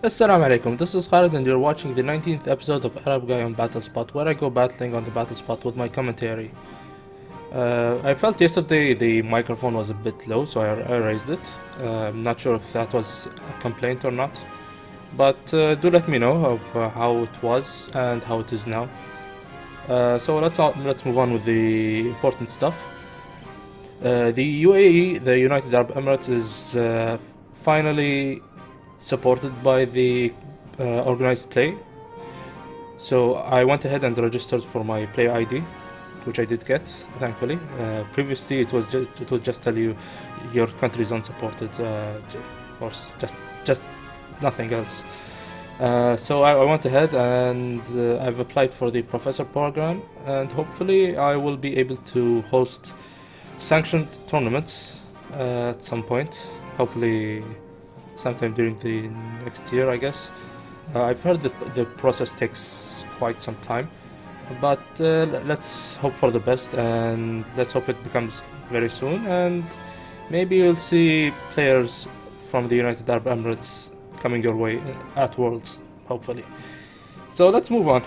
Assalamu alaikum, this is Khalid and you're watching the 19th episode of Arab Guy on Battle Spot, where I go battling on the Battle Spot with my commentary. I felt yesterday the microphone was a bit low, so I raised it. I'm not sure if that was a complaint or not, but do let me know of how it was and how it is now. So let's move on with the important stuff. The UAE, the United Arab Emirates, is finally supported by the organized play. So I went ahead and registered for my play ID, which I did get, thankfully. Previously, it would just tell you your country is unsupported, or just nothing else. So I went ahead and I've applied for the professor program, and hopefully I will be able to host sanctioned tournaments at some point. Hopefully sometime during the next year, I guess. I've heard that the process takes quite some time, but let's hope for the best, and let's hope it becomes very soon, and maybe you'll see players from the United Arab Emirates coming your way at Worlds, hopefully. So let's move on.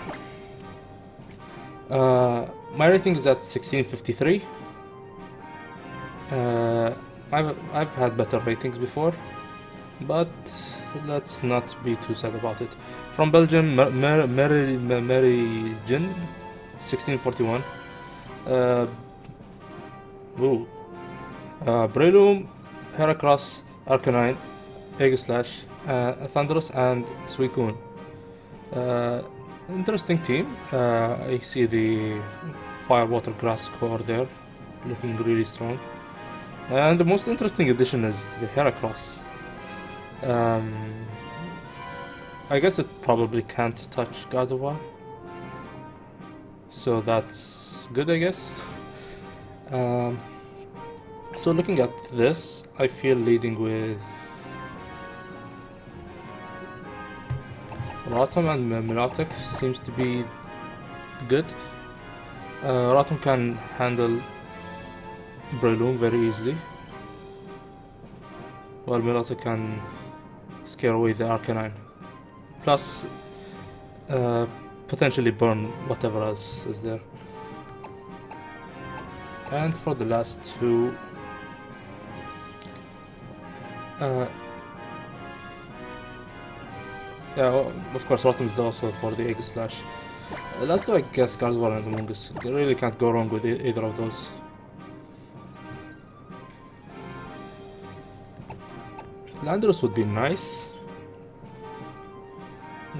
My rating is at 1653. I've had better ratings before, but let's not be too sad about it. From Belgium, Mary Jin, 1641. Breloom, Heracross, Arcanine, Aegislash, Thunderous, and Suicune. Interesting team. I see the Fire Water Grass core there, looking really strong. And the most interesting addition is the Heracross. I guess it probably can't touch God of War, so that's good, I guess. So looking at this, I feel leading with Rotom and Milotic seems to be good. Rotom can handle Breloom very easily, while Milotic can scare away the Arcanine. Plus, potentially burn whatever else is there. And for the last two, yeah, of course, Rotom is also for the Aegislash. The last two, I guess, Gardevoir and Amoonguss. You really can't go wrong with either of those. Landorus would be nice,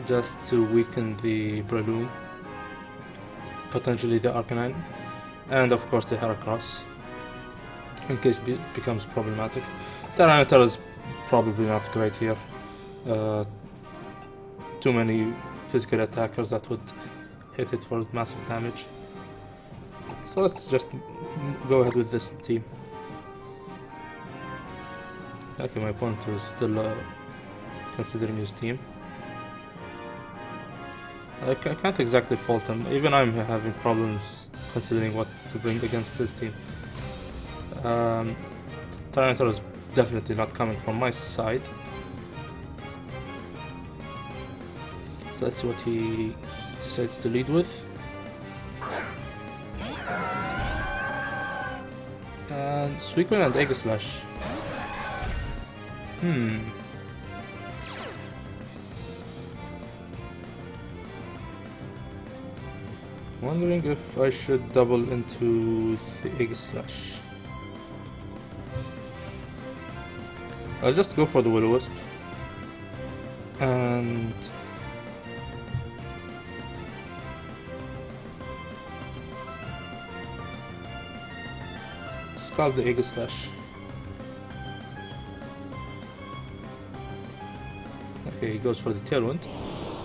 just to weaken the Breloom, potentially the Arcanine, and of course the Heracross, in case it becomes problematic. Tyranitar is probably not great here. Too many physical attackers that would hit it for massive damage. So let's just go ahead with this team. Okay, my opponent is still considering his team. I can't exactly fault him. Even I'm having problems considering what to bring against his team. Tyranitar is definitely not coming from my side. So let's see what he decides to lead with. And Suicune and Aegislash. Wondering if I should double into the Aegislash. I'll just go for the Will-O-Wisp. And scald the Aegislash. Okay, he goes for the Tailwind.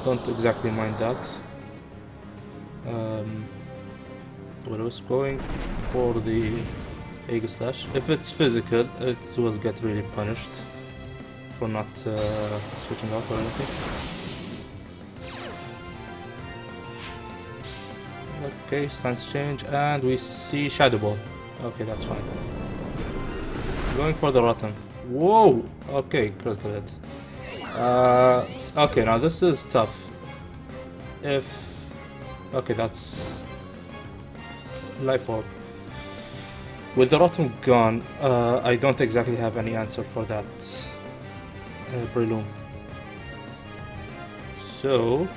Don't exactly mind that. Will-O-Wisp going for the Aegislash. If it's physical, it will get really punished for not switching out or anything. Okay, stance change, and we see Shadow Ball. Okay, that's fine. Going for the Rotom. Whoa! Okay, critical hit. Okay, now this is tough. If... Okay, that's... Life Orb. With the Rotom gone, I don't exactly have any answer for that Breloom. So...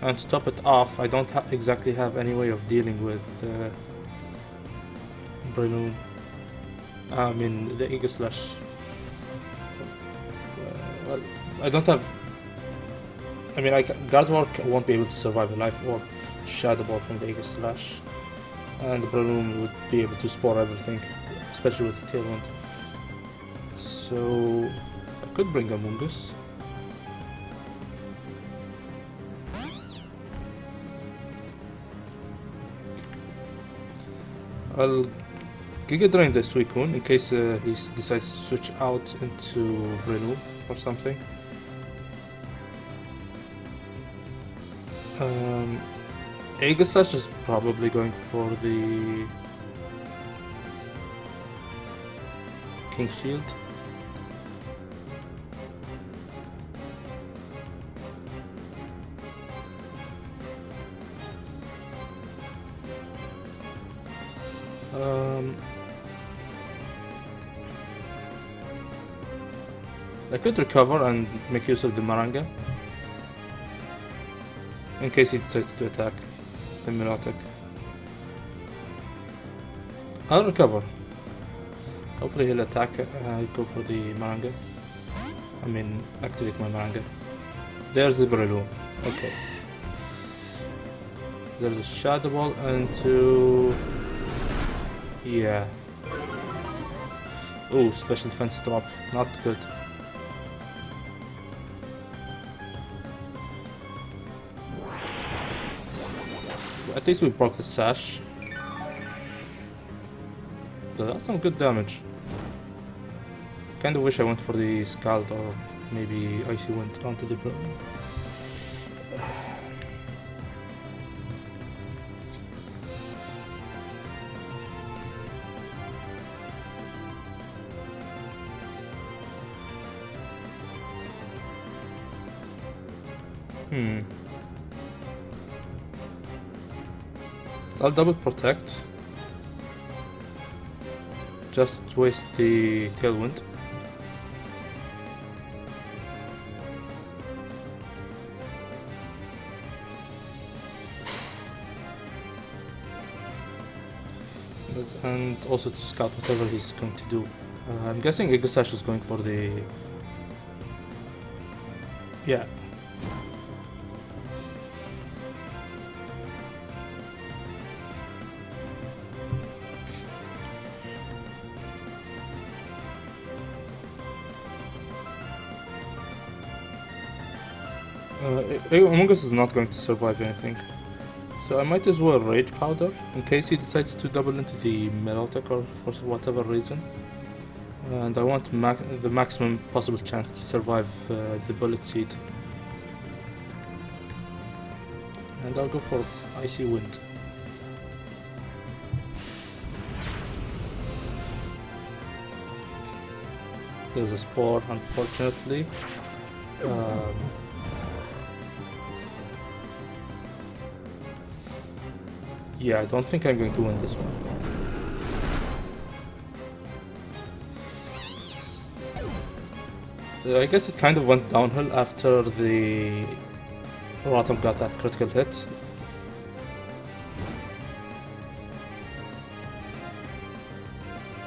And to top it off, I don't exactly have any way of dealing with Breloom. I mean, the Eagle Slash. Well, I don't have... I mean, Gardevoir won't be able to survive a Life Orb Shadow Ball from the Eagle Slash. And the Breloom would be able to spore everything, especially with the Tailwind. So... I could bring a Mungus. I'll Giga Drain the Suicune in case he decides to switch out into Breloom or something. Aegislash is probably going for the King Shield. I could recover and make use of the Maranga in case he decides to attack the Milotic. I'll recover. Hopefully he'll attack, go for the Maranga. I mean, activate my Maranga. There's the Breloom. Okay. There's a Shadow Ball into... Yeah. Oh, special defense drop. Not good. At least we broke the sash. But that's some good damage. Kinda wish I went for the Scald or maybe Icy Wind onto the burn. I'll double protect. Just waste the Tailwind. And also to scout whatever he's going to do. I'm guessing Aegislash is going for the... Yeah. Among Us is not going to survive anything, so I might as well Rage Powder in case he decides to double into the Milotic or for whatever reason. And I want the maximum possible chance to survive the Bullet Seed. And I'll go for Icy Wind. There's a Spore, unfortunately. Yeah, I don't think I'm going to win this one. I guess it kind of went downhill after the Rotom got that critical hit.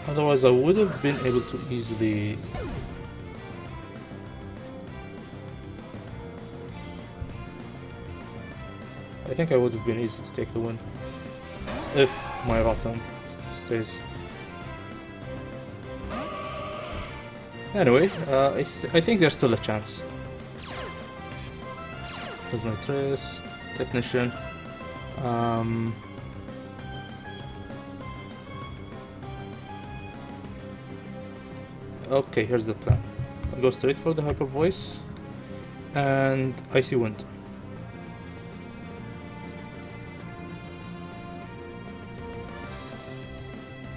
Otherwise I would have been able to easily... I think I would have been easy to take the win. If my Rotom stays. Anyway, I think there's still a chance. There's my Trace, Technician. Okay, here's the plan. I'll go straight for the Hyper Voice and Icy Wind.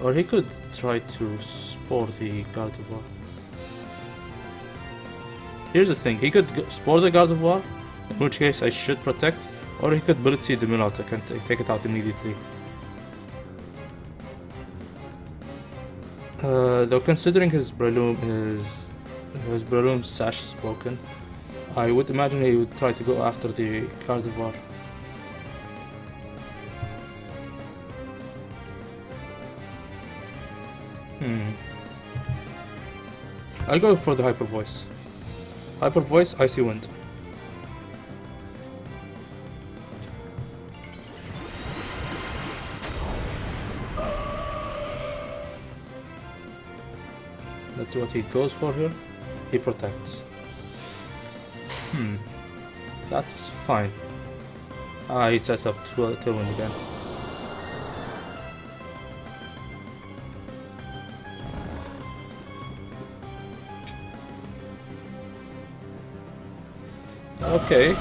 Or he could try to spore the Gardevoir. Here's the thing, he could spore the Guard of War, in which case I should protect, or he could bullet seed the Melodic and take it out immediately. Though considering his Breloom sash is broken, I would imagine he would try to go after the Guard of War. I'll go for the Hyper Voice. Hyper Voice, Icy Wind. That's what he goes for here. He protects. That's fine. He sets up Tailwind again. Okay.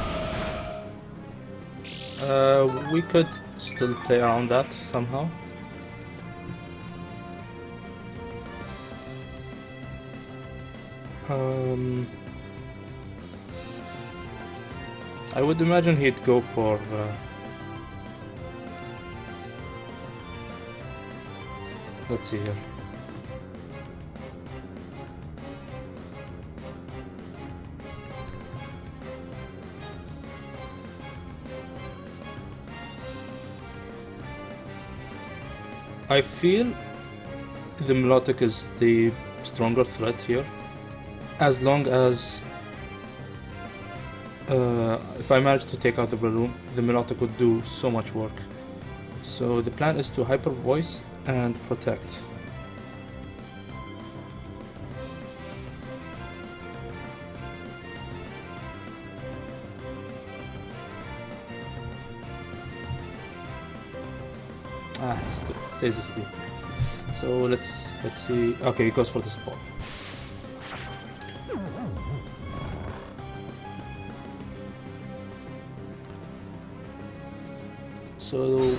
We could still play around that somehow. I would imagine he'd go for let's see here. I feel the Melodic is the stronger threat here, as long as if I manage to take out the Breloom, the Melodic would do so much work. So the plan is to Hyper Voice and protect. Stays asleep. So let's see. Okay, he goes for the spot. So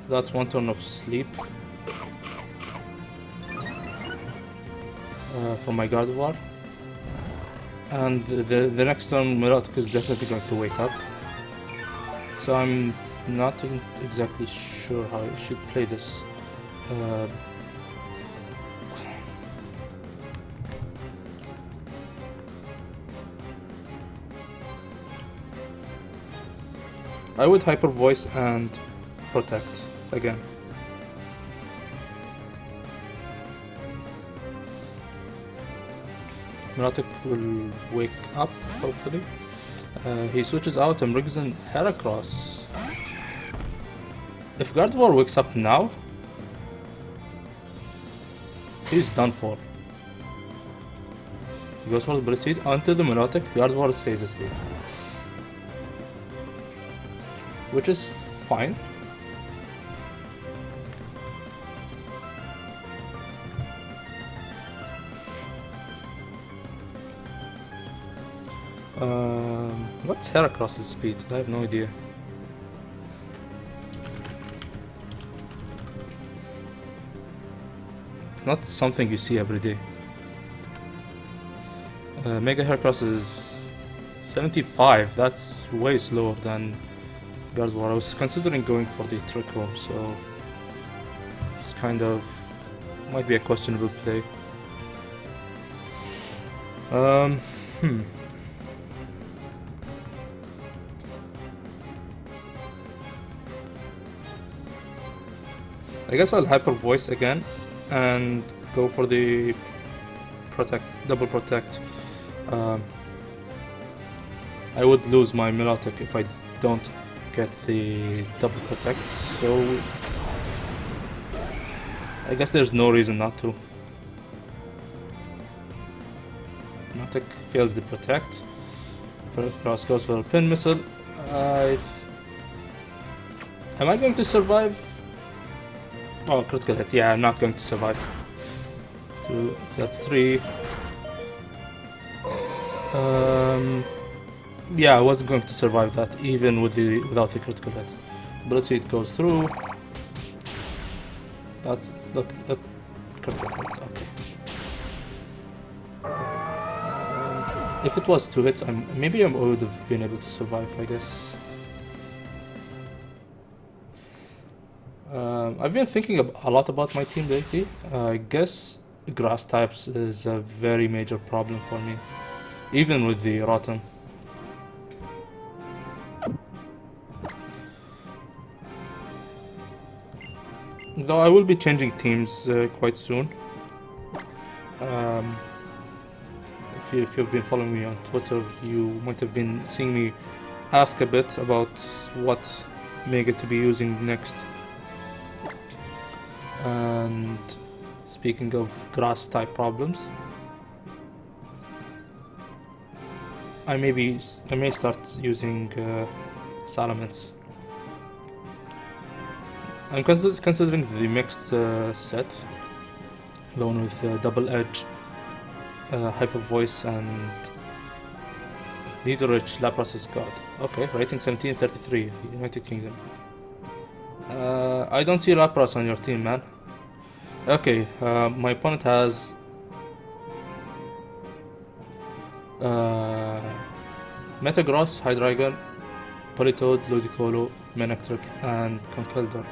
that's one turn of sleep for my Guard of War, and the next turn Melodic is definitely going to wake up. So I'm not exactly sure how I should play this. I would Hyper Voice and protect again. Melodic will wake up, hopefully. He switches out and brings in Heracross. If Guard of War wakes up now, he's done for. He goes for the Bullet Seed onto the Melodic, Guard of War stays asleep. Which is fine. What's Heracross's speed? I have no idea. It's not something you see every day. Mega Heracross is 75. That's way slower than Guard of War. I was considering going for the Trick Room, so it's kind of might be a questionable play. I guess I'll Hyper Voice again and go for the double protect. I would lose my Melodic if I don't get the double protect, so I guess there's no reason not to. Melodic fails the protect. Cross goes for a pin missile. Am I going to survive? Oh, critical hit. Yeah, I'm not going to survive. So that's 3. Yeah, I wasn't going to survive that even without the critical hit. Bullet Seed goes through. That's critical hit. Okay. If it was 2 hits, maybe I would have been able to survive, I guess. I've been thinking a lot about my team lately. I guess grass types is a very major problem for me, even with the Rotom. Though I will be changing teams quite soon. If you've been following me on Twitter, you might have been seeing me ask a bit about what Mega to be using next. And speaking of grass type problems, I may start using Salamence. I'm considering the mixed set, the one with double edge, Hyper Voice, and Nidoran Lapras is God. Okay, rating 1733, United Kingdom. I don't see Lapras on your team, man. Okay, my opponent has Metagross, Hydreigon, Politoed, Ludicolo, Manectric, and Conkeldurr.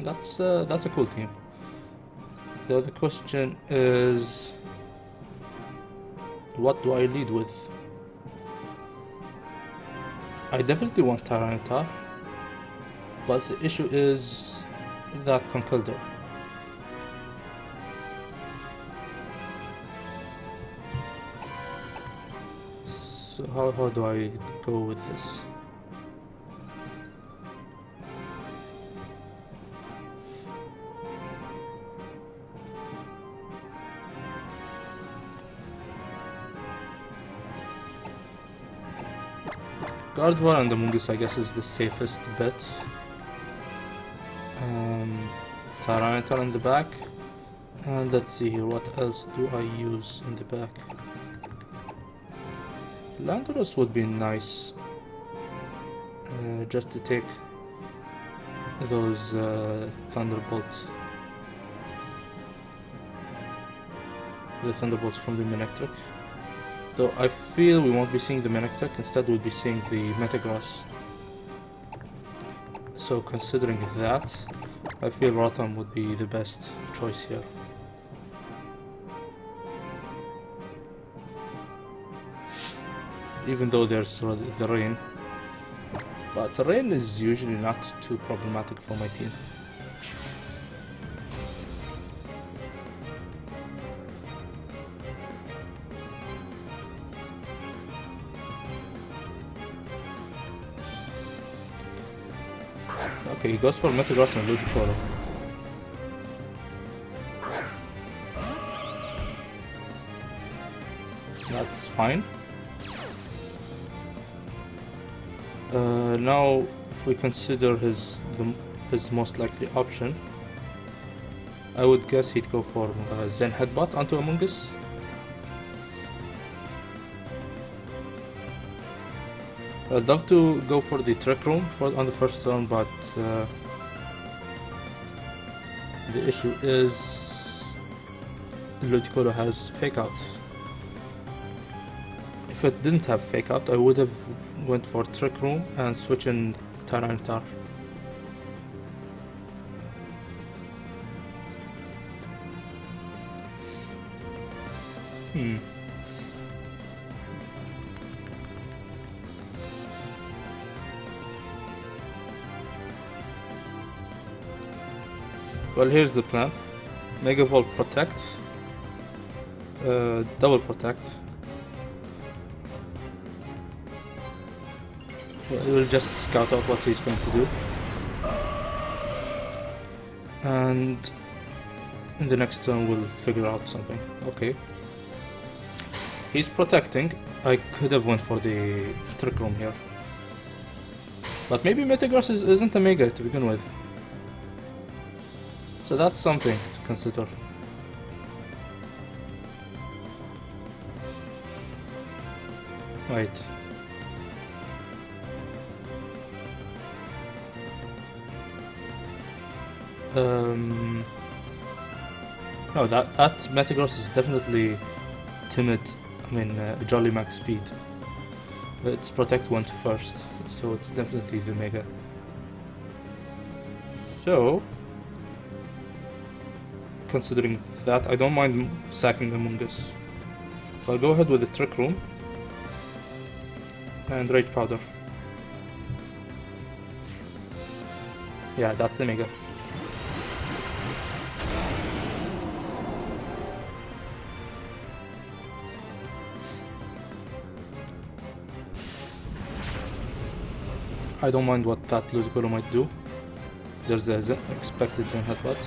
That's a cool team. The other question is, what do I lead with? I definitely want Tyranitar, but the issue is that Conkeldurr. So how do I go with this? Gardevoir and Amoonguss, I guess, is the safest bet. Tyranitar in the back. And let's see here, what else do I use in the back? Landorus would be nice. Just to take those Thunderbolts. The Thunderbolts from the Manectric. Though I feel we won't be seeing the Manectric, instead we'll be seeing the Metagross. So considering that, I feel Rotom would be the best choice here. Even though there's the rain. But the rain is usually not too problematic for my team. Okay, he goes for Metagross and Ludicolo. That's fine. Now, if we consider his most likely option, I would guess he'd go for Zen Headbutt onto Amoonguss. I'd love to go for the Trick Room on the first turn, but the issue is Ludicolo has Fake Out. If it didn't have Fake Out, I would have went for Trick Room and switch in Tyranitar. Well, here's the plan. Mega Volt Protect, Double Protect. We'll just scout out what he's going to do. And in the next turn we'll figure out something. Okay. He's protecting. I could have went for the Trick Room here. But maybe Metagross isn't a Mega to begin with. So that's something to consider. Wait. No, that Metagross is definitely timid. I mean, Jolly Max speed. Its Protect went first, so it's definitely the Mega. So, considering that, I don't mind sacking Among Us. So I'll go ahead with the Trick Room and Rage Powder. Yeah, that's the Mega. I don't mind what that Ludicolo might do. There's the expected Zen Headbutt.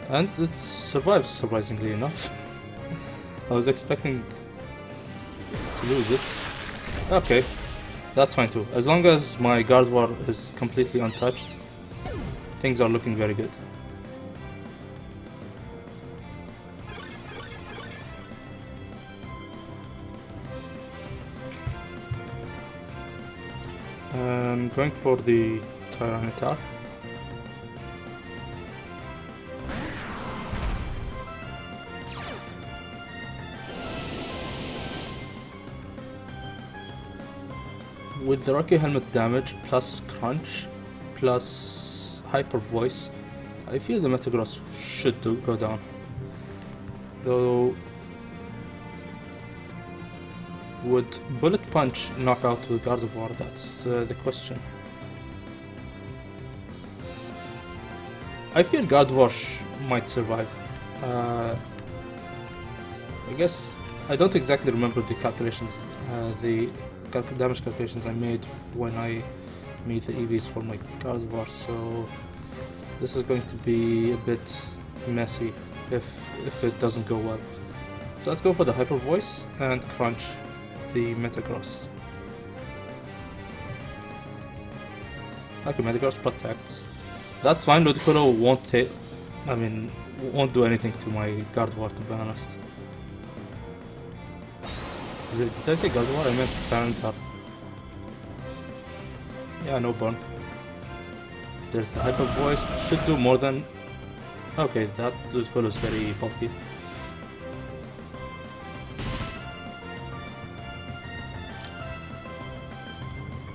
And it survives, surprisingly enough. I was expecting to lose it. Okay, that's fine too. As long as my Gardevoir is completely untouched, things are looking very good. I'm going for the Tyranitar. With the Rocky Helmet damage, plus Crunch, plus Hyper Voice, I feel the Metagross should go down. Though, would Bullet Punch knock out the Gardevoir? That's the question. I feel Gardevoir might survive. I guess I don't exactly remember the calculations, the damage calculations I made when I made the EVs for my Gardevoir, so this is going to be a bit messy if it doesn't go well. So let's go for the Hyper Voice and Crunch the Metagross. Okay, Metagross protects. That's fine. Ludicolo won't won't do anything to my Gardevoir, to be honest. Did I say Gardevoir? I meant Tyranitar. Yeah, no burn. There's the Hyper Voice. Should do more than... Okay, that Ludicolo is very bulky.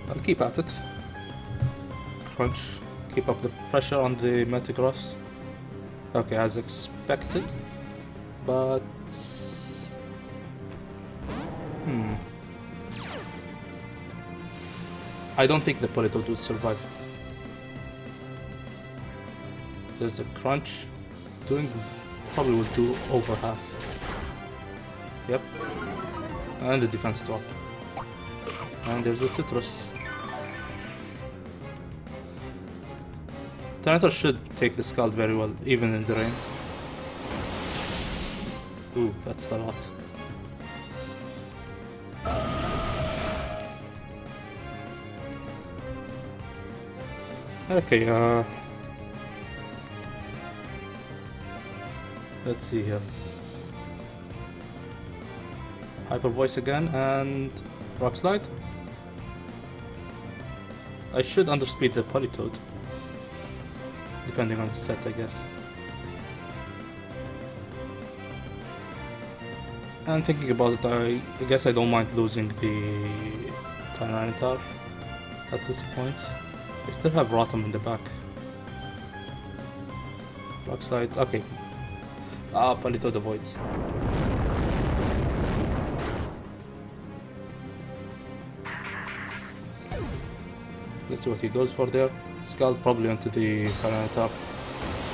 I'll keep at it. Crunch. Keep up the pressure on the Metagross. Okay, as expected. But... I don't think the Politoed will survive. There's a Crunch. Probably will do over half. Yep. And the defense drop. And there's a Citrus. Tyranitar should take the Scald very well, even in the rain. Ooh, that's a lot. Okay, let's see here. Hyper Voice again and Rock Slide. I should underspeed the Politoed, depending on the set, I guess. And thinking about it, I guess I don't mind losing the Tyranitar at this point. I still have Rotom in the back. Rock Slide, okay. Politoed avoids. Let's see what he goes for there. Scald probably onto the Tyranitar.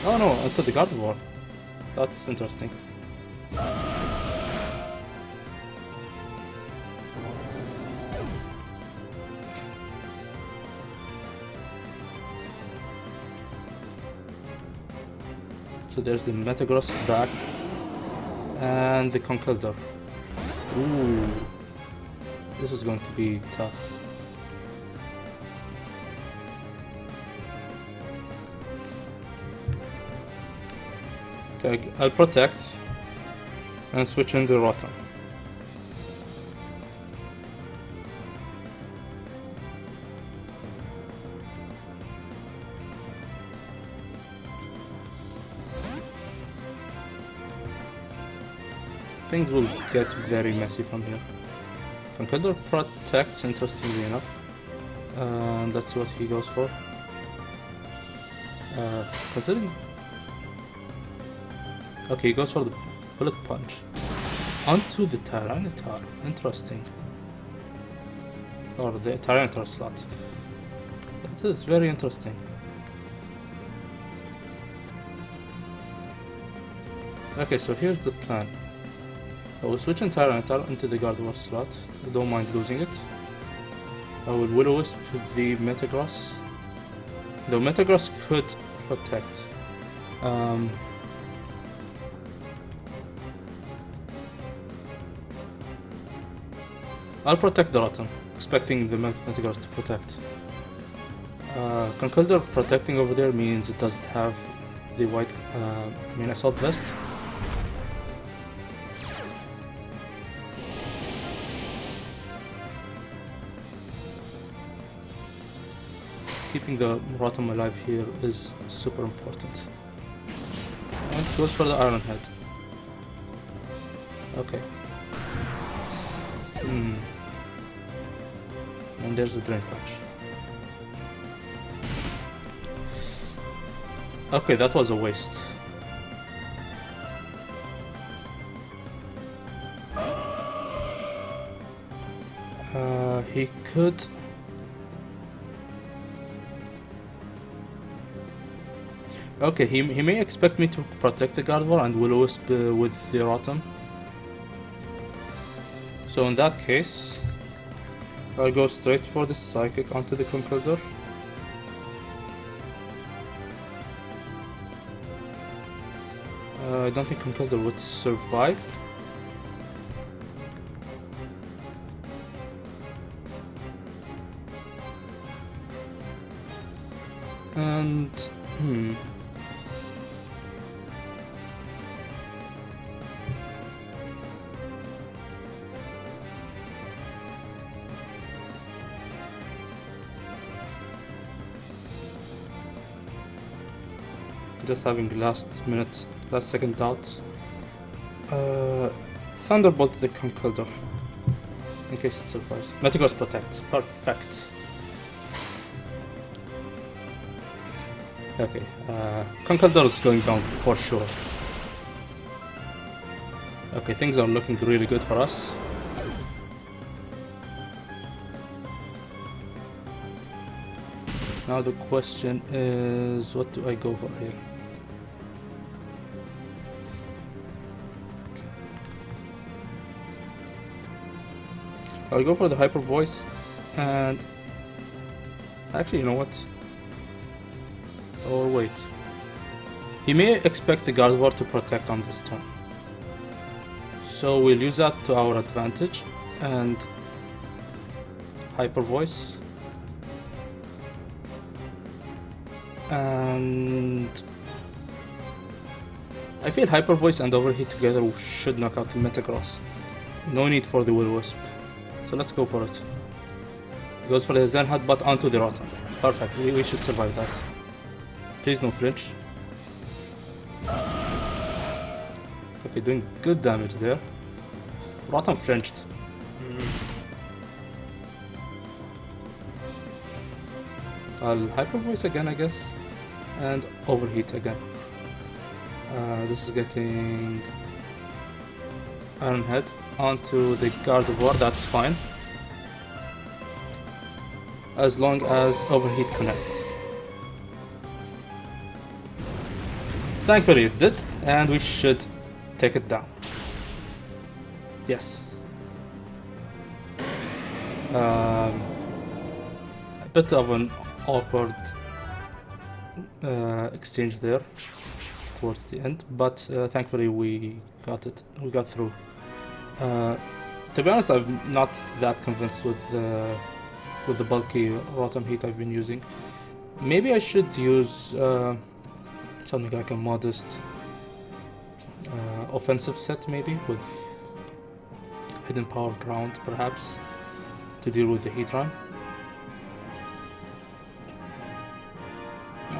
Oh no, onto the Gardevoir. That's interesting. So there's the Metagross back and the Conkeldurr. Ooh, this is going to be tough. Okay, I'll protect and switch in the Rotom. things will get very messy from here. Conqueror protects, interestingly enough. And that's what he goes for. Considering... Okay, he goes for the bullet punch. Onto the Tyranitar. Interesting. Or the Tyranitar slot. This is very interesting. Okay, so here's the plan. I will switch Tyranitar into the Gardevoir slot. I don't mind losing it. I will Will-O-Wisp the Metagross. The Metagross could protect. I'll protect the Rotom, expecting the Metagross to protect. Conkeldurr protecting over there means it doesn't have the white, Assault Vest. Keeping the Rotom alive here is super important. And goes for the Iron Head. Okay. And there's the Drain Punch. Okay, that was a waste. He could... Okay, he may expect me to protect the Gardevoir and Will-O-Wisp with the Rotom. So in that case, I'll go straight for the Psychic onto the Conkeldurr. I don't think Conkeldurr would survive. And... just having last second doubts. Thunderbolt the Conkeldurr in case it survives. Metagross protects. Perfect. Okay, Conkeldurr is going down for sure. Okay, things are looking really good for us. Now the question is, what do I go for here? I'll go for the Hyper Voice, and actually, you know what? Or wait. He may expect the Gardevoir to protect on this turn. So we'll use that to our advantage, and Hyper Voice. And I feel Hyper Voice and Overheat together should knock out the Metagross. No need for the Will-O-Wisp. So let's go for it. Goes for the Zen Head, but onto the Rotom. Perfect, we should survive that. Please no flinch. Okay, doing good damage there. Rotom flinched. I'll Hyper Voice again, I guess. And Overheat again. This is getting Iron Head onto the Gardevoir, that's fine. As long as Overheat connects. Thankfully it did, and we should take it down. Yes. A bit of an awkward exchange there towards the end, but thankfully we got through. To be honest, I'm not that convinced with the bulky Rotom Heat I've been using. Maybe I should use something like a modest offensive set, maybe with Hidden Power Ground, perhaps, to deal with the Heatran.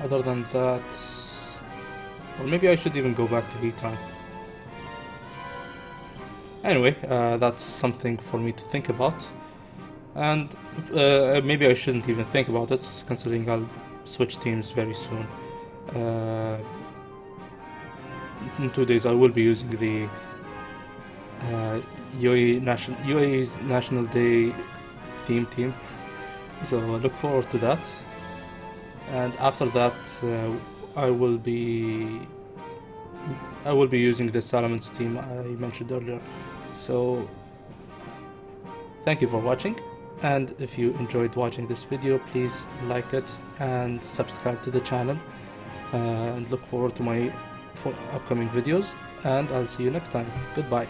Other than that, or maybe I should even go back to Heatran. Anyway, that's something for me to think about, and maybe I shouldn't even think about it, considering I'll switch teams very soon. In 2 days, I will be using the UAE's National Day theme team, so I look forward to that. And after that, I will be using the Salamence team I mentioned earlier. So thank you for watching, and if you enjoyed watching this video, please like it and subscribe to the channel, and look forward to my upcoming videos, and I'll see you next time. Goodbye.